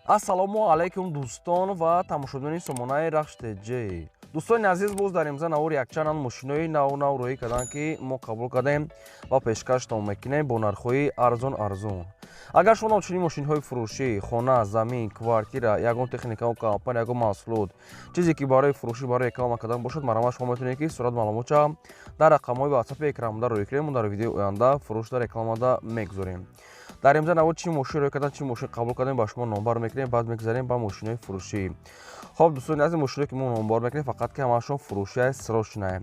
ассалому алайкум дӯстон ва тамошобинони сомонаи рахш теҷ. дӯстони азиз, боз дар имза навор якчанан мошинои наву роҳӣ карданд, ки мо қабул кардем ва пешкаштон мекунем бо нархҳои арзон. агар шумо чунин мошинҳои фурӯшӣ, хона, замин, квартира, ягон техникаву компания, ягон маҳсулот, чизе ки барои фурӯшӣ, барои реклама кардан бошад, марамаш шумо метавонед ки сурат маълумота дар рақамҳои ватсапи экраномада рӯй кунем. Мо дар видеои оянда фурӯшда рекламада мегузорем. дар имза навор чӣ мошин рӯй кардан, чӣ мошин қабул кардем, ба шумо номбар мекунем, баъд мегзарем ба мошинои фурӯшӣ. хоб дӯстони азиз, мошиное ки мо номбар мекунем, фақат ки ҳамаашон фурӯшиаи срочное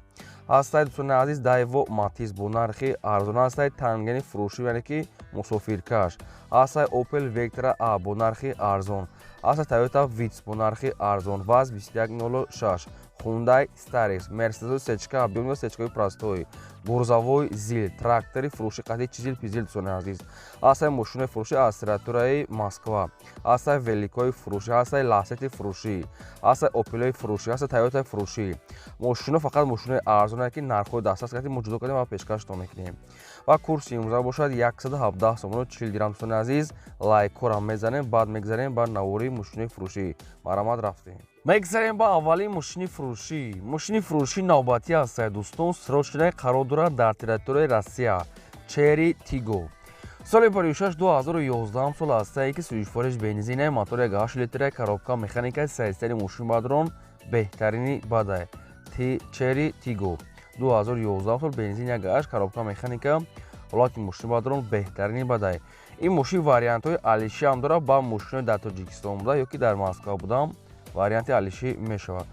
ҳастаи. дӯстони азиз, Daewoo Matiz бо нархи арзон ҳастаи. Tangeni фурӯшӣ, яъне ки мусофиркаш ҳастаи. Opel Vectra A бо нархи арзон ҳастаи. Toyota Vitz бо нархи арзон, ВАЗ 2106, Hyundai Starex, Mercedes сечка, объёмный сечкаи простой, гурзовой зил, трактори фурӯши қатъи чизил-пизил. дӯстони азиз, ҳастаи мошинаи фурӯши аз территорияи Москва, ҳастаи Великои фурӯшӣ, ҳастаи Lacetti фурӯшӣ, ҳастаи Opel фурӯшӣ, ҳастаи Toyota фурӯшӣ. мошино фақат мошинаи арзоне ки нархҳои дастрас кардем, мо ҷудо кардем ва пешкаштон мекунем. ва курси имрӯза бошад 117 сомону 40 дирҳам. дӯстони азиз, лайкҳоро мезанем, баъд мегзарем ба навори мошинои фурӯшӣ. марамат рафтем. мегзарем ба аввалин мошини фурӯшӣ. мошини фурӯшӣ навбатӣ ҳастаи дӯстон, срочное қарор дорад дар территорияи Россия. Cherry Tiggo. соли 2006-2011 сол ҳастае ки сӯишвориш бензинаи мотори 1.8 литраи коробка механикаи сайстари мошин бадрон беҳтарини бадай. Cherry Tiggo 2011 сол бензин 1.8 коробка механика ҳолати мошин бадрон беҳтарини бадай. ин мошин вариантҳои алиши ҳам дорад. ба мошинои дар Тоҷикистон буда ё ки дар Москва будам варианти алиши мешавад.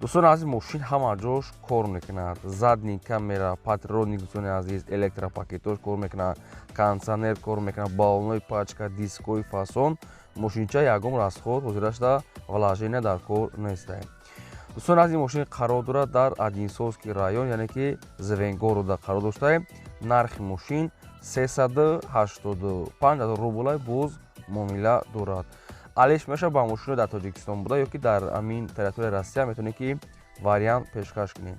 дӯстони азиз, мошин ҳама ҷош кор мекунад. задни камера, патронник, дӯстони азиз, электропакетош кор мекунад, кондитсионер кор мекунад, баллонои пачка, дискои фасон. мошинча ягон расход ҳозирашда вложения дар кор нестае. дӯстони азиз, мошин қарор дорад дар Одинцовский район, яъне ки Звенгорода қарор доштае. нархи мошин 385 000 рублай боз муомила дорад. алиш меша ба мошино дар Тоҷикистон буда ё ки дар амин территорияи Россия метавонед ки вариант пешкаш кунед.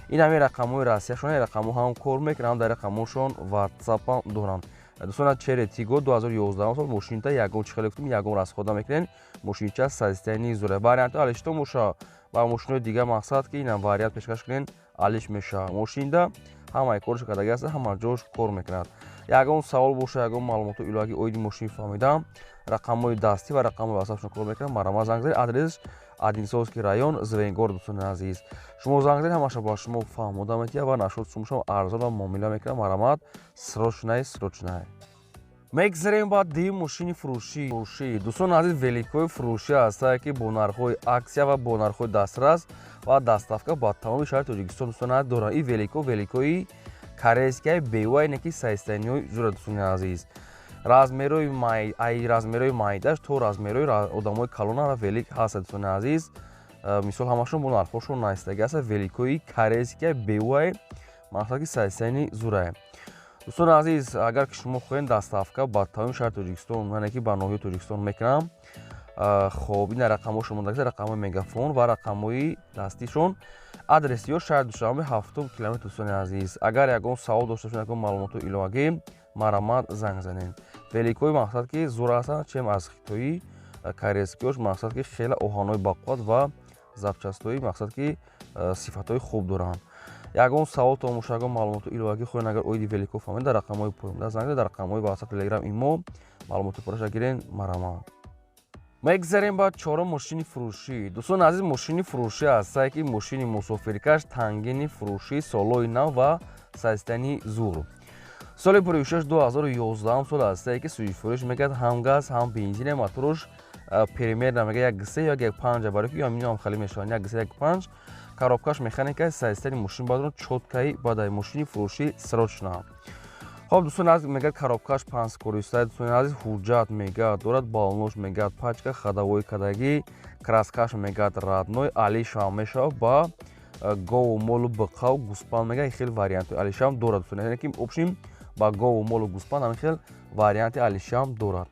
ин ҳамин рақамҳои Россияшон, рақамҳо ҳам кор мекунанд, дар рақамҳошон ватсапам доранд. дӯстона Cherry Tiggo 2011 сол мошинта ягон чӣ хеле гуфтем, ягон расход намекунед. мошинча сазистани зура варианти алиштон моша. ба мошинои дигар мақсад ки инам вариант пешкаш кунед, алиш меша. мошинда ҳамаи корш кардаги аст, ҳама ҷош кор мекунад. ягон савол боша, ягон маълумоту иловагӣ оиди мошин фаҳмидам, рақамҳои дастӣ ва рақамҳои ватсапшон кор мекунад. марамат занг занед. адрес Одинцовский район, Звенгород. дӯстони азиз, шумо занг занед, ҳамаша ба шумо фаҳмода метиҳад ва нашод шумошон арзон ва муомила мекунад. марамат срочное. мегзарем ба дим мошини фурӯшӣ. дӯстони азиз, Великои фурӯшӣ ҳастае ки бо нархҳои аксия ва бо нархҳои дастрас ва доставка ба тамоми шаҳри Тоҷикистон дӯстони азиз доранд. ин великои корейскаи беои, яъне ки сайстаниҳои зура. дӯстони азиз, размерои майдаш то размерои одамои калона велик ҳаста. дӯстони азиз, мисол ҳамашон бо нархҳошон наистаги аста. великои корейскаи беои, мақсад ки сайстани зурае. дӯстони азиз, агар ки шумо хоҳед доставка ба тамоми шаҳри Тоҷикистон, яъне ки ба ноҳияи Тоҷикистон мекунам, хоб ин рақамҳошон мондаги рақамҳои мегафон ва рақамҳои дастишон. адреси ё шаҳри душанбе 7 километр. дӯстони азиз, агар ягон савол дошта бошед, ягон маълумоту иловагӣ, марамат занг занед. великои мақсад ки зур ҳастанд, чем аз хитои корейскиёш, мақсад ки хеле оҳанои бақувват ва запчастои, мақсад ки сифатҳои хуб доранд. ягон савол томоша, ягон маълумоту иловагӣ хоҳед, агар оиди велико фаҳмед, дар рақамҳои поёмда занг занед, дар рақамҳои ватсап, телеграм, имо маълумоти пурраша гирен. марамат. мегзарем ба чорум мошини фурӯшӣ. дӯстони азиз, мошини фурӯшӣ ҳастае ки мошини мусофиркаш, Tangeni фурӯшӣ, солои нав ва сайстани зур. соли 2006-2011 сол ҳастае ки сӯишвориш мекард ҳам газ, ҳам бензини моторош пример намега 1.3 ё 1.5, барои ки ҳамин хали мешавад 1.3 1.5. коробкаш механикаи сайстани мошин бадрон чоткаи бадай. мошини фурӯшӣ срочна. хоб дӯстони азиз, мегӯяд коробкаш панҷскористаи. дӯстони азиз, ҳуҷҷат мегӯяд дорад, баллонош мегӯяд пачка, ходовой кадагӣ, краскаш мегӯяд радной, алишам мешавад ба гову молу биқав гуспан мегӯяд. хел вариантҳои алишам дорад. дӯстони азиз, ки обшим ба гову молу гуспан ҳамин хел варианти алишам дорад.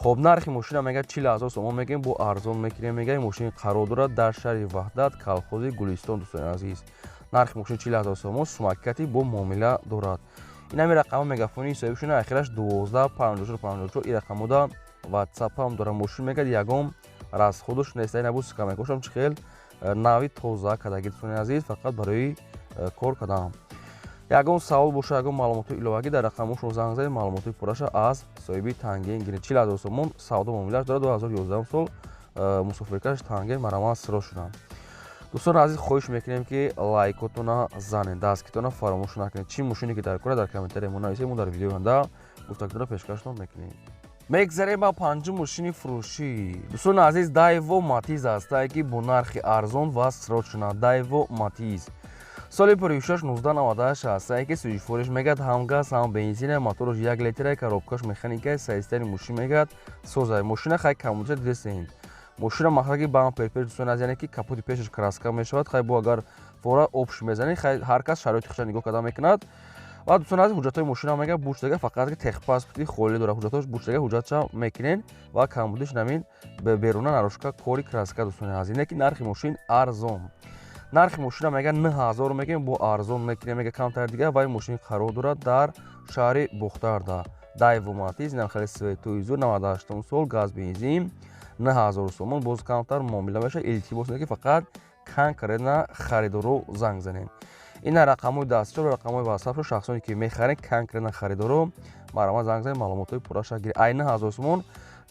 хоб нархи мошина мегӯяд 40 000 сомон мегӯем, бо арзон мекунем мегӯяд. мошин қарор дорад дар шаҳри Ваҳдат, колхози Гулистон. дӯстони азиз, нархи мошин 40 000 сомон, сумакати бо муомила дорад. ин ҳамин рақамҳо мегафони ҳисобишона, ахираш 12 54 54. ин рақамҳода WhatsApp ҳам дора. мошин мегӯяд ягон расходаш нест. Набуд скам мекушам чӣ хел нави тоза кардаги дӯстони азиз, фақат барои кор кардаам. ягон савол боша, ягон маълумоти иловагӣ дар рақамошон занг занед, маълумоти пурраша аз соҳиби Танген гиред. 40,000 сомон савдо муомилааш дорад. 2011 сол мусофиркаш Танген марамаз сироз шудам. дӯстони азиз, хоҳиш мекунем ки лайкотона занед, дасткитона фаромӯш накунед. Чӣ мошине ки дар кора дар комментария мо нависед, мо дар видеои оянда гуфтагӯра пешкаштон мекунем. мегзарем ба панҷум мошини фурӯшӣ. дӯстони азиз, Daewoo Matiz ҳастае ки бо нархи арзон ва сироз шуда. Daewoo Matiz соли 1998 ҳастае ки сӯзишвориш мегӯяд ҳам газ, ҳам бензине, мотораш 1 литрае, коробкаш механикае, сайстари мошин мегӯяд созае. мошина хай камудиша дидесен. мошина махраги бампер пеш дӯстони азиз, яъне ки капоти пешаш краска мешавад. хай бо агар фора обш мезанед, хай ҳар кас шароити худша нигоҳ карда мекунад. ва дӯстони азиз, ҳуҷҷатҳои мошина мегӯяд буҷдага, фақат ки техпаспорти холӣ дорад. ҳуҷҷатош буҷдага ҳуҷҷатша мекунен ва камбудиш намин беруна нарошка кори краска. дӯстони азиз, не ки нархи мошин арзон. нархи мошина мегӯяд 9000 мегӯем, бо арзон мекунем, мегӯяд камтар дига. вай мошини қарор дорад дар шаҳри Бухтарда. Daewoo Matiz, намхали Светои Зур, 98 сол, газ бензин, 9000 сомон, боз камтар муомила меша. илтимос ки фақат конкретна харидоро занг занед. ина рақамҳои дастчор, рақамҳои WhatsApp шахсоне ки мехаред конкретна харидоро марама занг занед, маълумотҳои пурраша гиред. ай 9000 сомон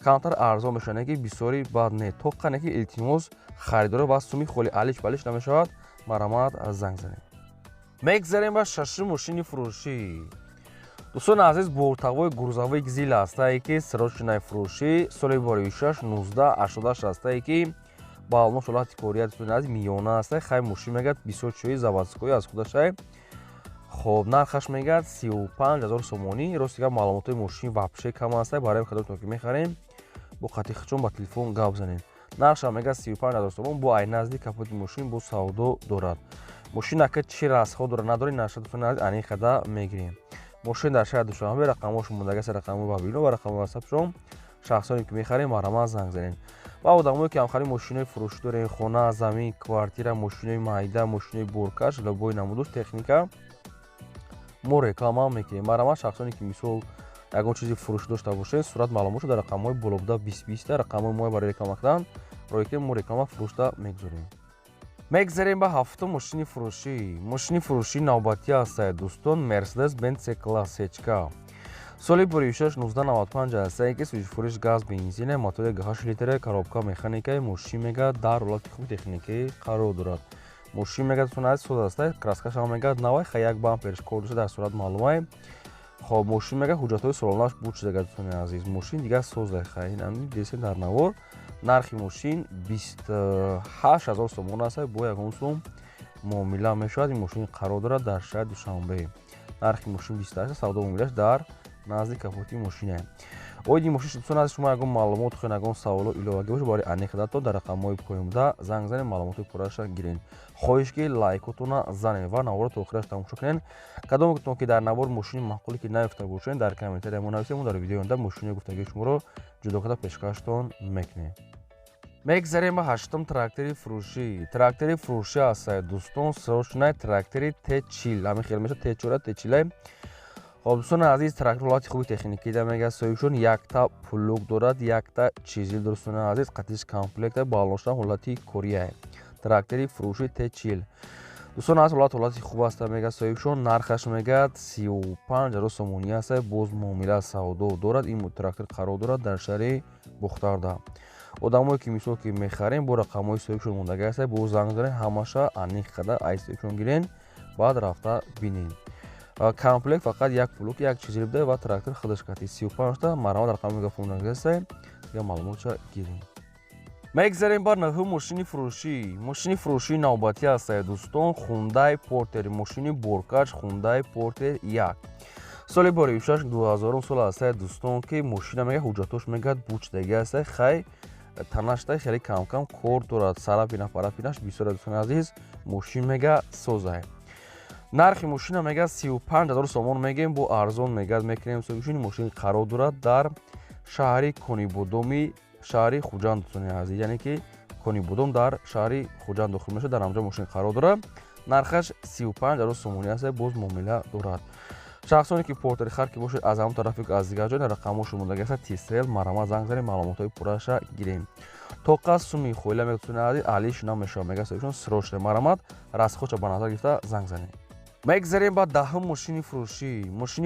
камтар арзон мешавад, ки бисёри бад не. то қане ки илтимос харидоро ва суми холи алиш балиш намешавад, марамат занг занед. мегзарем ба шашум мошини фурӯшӣ. дӯстони азиз, бортавои грузовик Zil ҳастае ки сироз шудаи фурӯшӣ. соли 2006-1988 ҳастае ки ба олмош ҳолати кория дӯстони азиз миёна ҳастае. хай мошин мегӯяд бисёр чиzoи заводскои аз худашае. хоб нархаш мегӯяд 35000 сомонӣ. рости гап маълумотои мошин вапше кам ҳастае. барои хадматон ки мехарем бо хати хичон ба телефон гап занед. нархша мегӯяд 35000 сомон. бо ай назди капоти мошин бо савдо дорад. мошинака чӣ расход дорад надорад, наша дӯстони азиз ани хада мегирем. мошин дар шаҳри Душанбе, рақамҳош мондагаст рақамҳои мобило ва рақамҳои WhatsApp-шон шахсоне ки мехарем марама занг занед. ва одамое ки ҳамхари мошинои фурӯшӣ дорем, хона, замин, квартира, мошинои майда, мошинои боркаш, лобои намудош, техника, мо реклама мекунем. марама шахсоне ки мисол ягон чизи фурӯшӣ дошта бошед, сурат маълумот дар рақамҳои болобуда 2020 рақамҳои мо барои реклама кардан роикем мо реклама фурӯшта мегузорем. мегзарем ба ҳафтум мошини фурӯшӣ. мошини фурӯшии навбатӣ ҳастае дӯстон, Mercedes-Benz C-Class HK. соли 2006-1995 ҳастае ки сӯзишвориш газ бензине, мотори 8 литре, коробка механикае. мошин мегӯяд дар ҳолати хуби техникӣ қарор дорад. мошин мегӯяд дӯстони азиз соз ҳастае, краскашам мегӯяд навай, хай як бамперш кор дошта дар сурат маълумае. хоб мошин мегӯяд ҳуҷҷатҳои солонааш буд шудага. дӯстони азиз, мошин дигар созае. хай намин десен дар навор. нархи мошин 28000 сомон ҳастае. бо ягон сум муомила мешавад. ин мошини қарор дорад дар шаҳри Душанбе. нархи мошин 28 савдо муомилаш дар назди капоти мошине. оид ин мошин дӯстони азиз, шумо ягон маълумот хоҳед, ягон саволо иловагӣ боша, барои анехдатон дар рақамҳои поёмда занг занед, маълумоти пурраша гиред. хоҳиш ки лайкотона занед ва навора то охираш тамошо кунед. кадометон ки дар навор мошини маъқуле ки наёфта бошед, дар комментария мо нависед. мо дар видеои оянда мошини гуфтагии шуморо ҷудо карда пешкаштон мекунем. мегзарем ба ҳаштум трактори фурӯшӣ. трактори фурӯшӣ ҳастае дӯстон, сироз шудаи трактори T40. ҳамин хел меша T4 T40. хоб дӯстони азиз, трактор ҳолати хуби техникӣ да мегӯяд. соҳибшон якта плуг дорад, якта чизил. дӯстони азиз, қатиш комплект ба олмош ҳолати кория. трактори фурӯшии T40. дӯстони азиз, ҳолати хуб аста мегӯяд. соҳибшон нархаш мегӯяд 35000 сомонӣ ҳастае. боз муомила савдо дорад. ин трактор қарор дорад дар шаҳри Бухтарда. одамое ки мисол ки мехарем бо рақамҳои соҳибшон мондага ҳастае, бо занг занед, ҳамаша аниқ када ай соҳибшон гирен, баъд рафта бинед. комплект фақат як плуг, як чизил буда ва трактор худашкати 35 та марҳамат рақами гафондагаст ҳастае. дига маълумотша гирем. мегзарем ба наҳум мошини фурӯшӣ. мошини фурӯшии навбатӣ ҳастае дӯстон, Hyundai Porter. мошини боркаш Hyundai Porter 1. соли 2006-2000 сол ҳастае дӯстон, ки мошина мегӯяд ҳуҷҷатош мегӯяд буҷдагӣ ҳастае. хай танашта хеле кам-кам кор дорад. сарапина парапинаш бисёр дӯстони азиз, мошин мегӯяд созае. нархи мошина мегӯяд 35000 сомон мегӯем, бо арзон мегӯяд мекунем. соҳибшони мошин қарор дорад дар шаҳри Конибодоми, шаҳри Хуҷанд дӯстони азиз, яъне ки Конибодом дар шаҳри Хуҷанд дохил мешавад. дар онҷо мошин қарор дорад. нархаш 35000 сомонӣ ҳастае, боз муомила дорад. шахсоне ки портери хар ки бошед аз ҳамон тарафи аз дигар ҷой рақамошо мондагаста тисел марама занг занем маълумотҳои пурраша гирем то қас суми хоила мегутунади али шуна мешава мегасошон срочно марамат расхоча ба назар гирифта занг занем. мегзарем ба даҳум мошини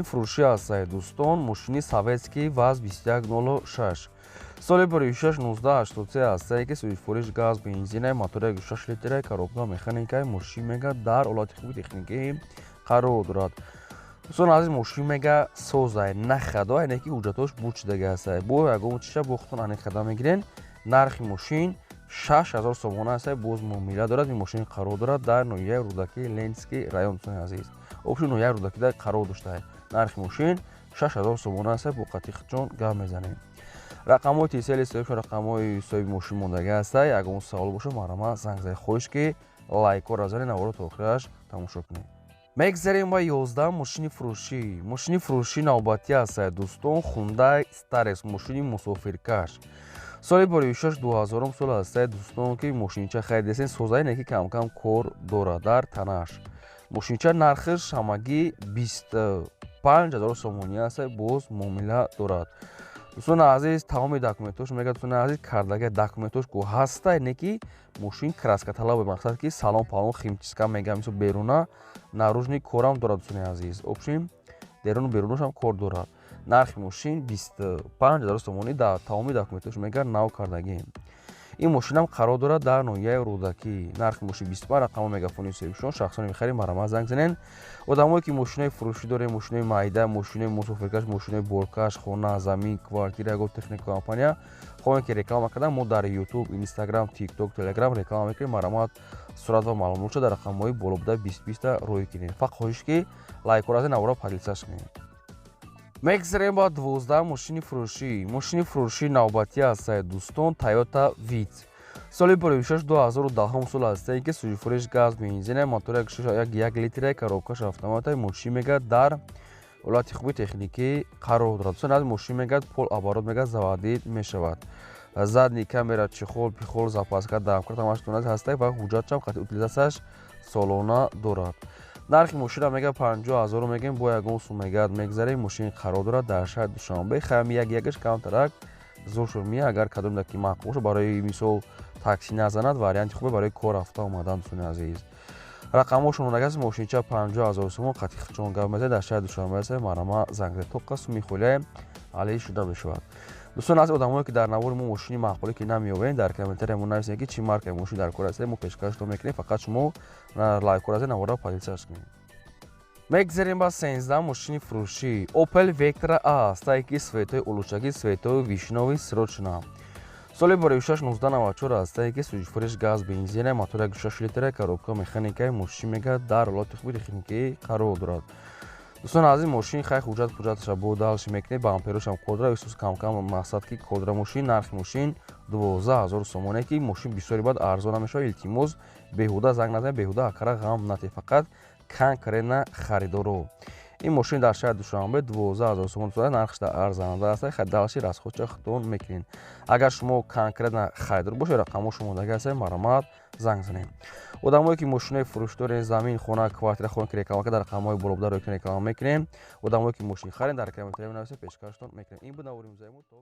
фурӯшӣ ҳастае дӯстон, мошини советский ВАЗ 2106 соли 1683 ҳастае ки сӯзишвориш газ бензинаи мотори 6 литраи коробка механикаи мошин мега дар ҳолати хуби техникӣ қарор дорад. дӯстон азиз мошин мега созае нахадо айне ки ҳуҷҷатош буд шудага ҳастае бо ягон чиша бо хутон ани хада мегирен нархи мошин 6000 сомона ҳастае боз муомила дорад ин мошин қарор дорад дар ноҳияи рӯдаки Ленинский район дӯстони азиз обши ноҳияи рӯдаки дар қарор доштае нархи мошин 6000 сомона ҳастае бо қатъи хичон гап мезанем рақамҳои тисели соҳибшон рақамҳои соҳиби мошин мондага ҳастае ягон савол боша марама занг занед хоҳиш ки лайкҳоро занед навора то охираш тамошо кунед. мегзарем ба 11 мошини фурӯшӣ навбатӣ ҳастае дӯстон Hyundai Starex мошини мусофиркаш соли 26-2000 сол ҳастае дӯстон ки мошинча харидесен созаине ки кам-кам кор дорад дар танааш мошинча нархиш ҳамагӣ 25000 сомонӣ ҳастае боз муомила дорад дӯстони азиз тамоми документош мега дӯстони азиз кардаги документош ку ҳаста ине ки мошин краска талаб мақсад ки салон палон химчиска мега мисол беруна наружни корам дорад дӯстони азиз обшим деруну берунашам кор дорад нархи мошин 25000 сомонӣ дар тамоми документош мега нав кардагӣ ин мошинам қарор дорад дар ноҳияи рӯдакӣ нархи мошин 25 рақамо мегафони соҳибшон шахсоне мехарем марама занг занен одамое ки мошинои фурӯшӣ дорем мошинои майда мошинои мусофиркаш мошинои боркаш хона замин квартира ягон техника компания хоҳем ки реклама кардан мо дар YouTube Instagram TikTok Telegram реклама мекунем марамат сурат ва маълумотша дар рақамҳои болобуда 20 роҳӣ кунем фақат хоҳиш ки лайкҳоро аз навора падилсаш кунем. мегзарем ба 12 мошини фурӯшӣ навбатӣ ҳастае дӯстон Toyota Vitz соли 26-2010 сол ҳастае ки сӯзишвориш газ бензинаи мотори 1 литраи коробкаш автоматаи мошин мега дар ҳолати хуби техникӣ қарор дорад дӯстон аз мошин мега пол оборот мега заводид мешавад задни камера чихол пихол запаска дамкард ҳамаш дӯстон азиз ҳастае ва ҳуҷҷатшам қатъи утилизатсияш солона дорад нархи мошина мега 50000 мегем бо ягон сум мегад мегзарем мошин қарор дорад дар шаҳри душанбе хаям ягаш камтарак зошур мия агар кадом ки мақбул боша барои мисол такси назанад варианти хубе барои кор рафта омадан дӯстони азиз рақамҳошон мондагаст мошинча 50000 сомон қатъи хичон гап мезанед дар шаҳри душанбе ҳастае марама занг занед то қас суми холияем алӣ шуда мешавад дӯстон аз одамое ки дар навори мо мошини мақбуле ки намеёбем дар комментария мо нависед ки чӣ маркаи мошин дар кор ҳастед мо пешкашто мекунем фақат шумо лайкҳоро аз навора падилсаш кунед. мегзарем ба 13 мошини фурӯшӣ Opel Vectra A ҳастае ки светои улучшагӣ светои вишнови срочна соли 26-1994 ҳастае ки сӯзишвориш газ бензинаи мотори 6 литраи коробка механикаи мошин мега дар ҳолати хуби техникӣ қарор дорад дӯстон аз ин мошин хай ҳуҷҷаташа бо далши мекунед ба амперошам кор дорад исус камкам мақсад ки кодра мошин нархи мошин 12000 сомоне ки мошин бисёри баъд арзона мешавад илтимос беҳуда занг назанед беҳуда акара ғам натед фақат канкрена харидоро ин мошин дар шаҳри душанбе 12000 сомон дорад нархиш дар арзананда аст хай далши расходча худтон мекунед агар шумо конкретна харидор бошед рақамҳошо мондага ҳастед маромат занг занед одамое ки мошинои фурӯш дорем замин хона квартира хоҳем ки реклама кард дар рақамҳои болобуда рӯйкун реклама мекунем одамое ки мошин харем дар комментария менависед пешкаштон мекунем ин буд навори имзои мо то